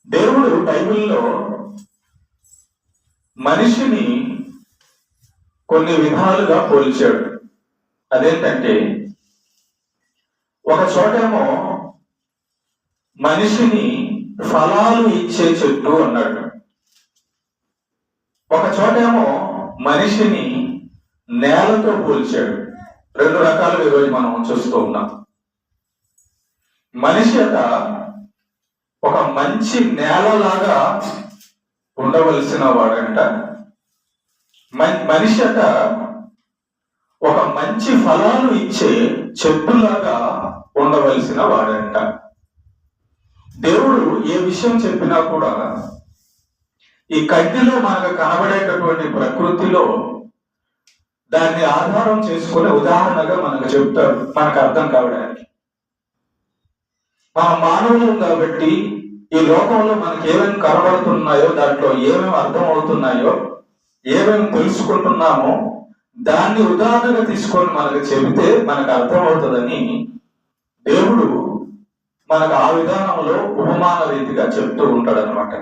దేవుడు బైబిల్లో మనిషిని కొన్ని విధాలుగా పోల్చాడు. అదేంటంటే, ఒక చోటేమో మనిషిని ఫలాలు ఇచ్చే చెట్టు అన్నాడు, ఒక చోటేమో మనిషిని నేలతో పోల్చాడు. రెండు రకాలుగా ఈరోజు మనం చూస్తూ ఉన్నాం. మనిషి ఒక మంచి నేలలాగా ఉండవలసిన వాడంట. మనిషి ఒక మంచి ఫలాలు ఇచ్చే చెట్టులాగా ఉండవలసిన వాడంట. దేవుడు ఏ విషయం చెప్పినా కూడా ఈ కంటిలో మనకు కనబడేటటువంటి ప్రకృతిలో దాన్ని ఆధారం చేసుకునే ఉదాహరణగా మనకు చెప్తాడు, మనకు అర్థం కావడానికి. మన మానవులం కాబట్టి ఈ లోకంలో మనకి ఏమేమి కనబడుతున్నాయో, దాంట్లో ఏమేమి అర్థం అవుతున్నాయో, ఏమేమి తెలుసుకుంటున్నామో దాన్ని ఉదాహరణగా తీసుకొని మనకు చెబితే మనకు అర్థమవుతుందని దేవుడు మనకు ఆ విధానంలో ఉపమాన రీతిగా చెప్తూ ఉంటాడు అనమాట.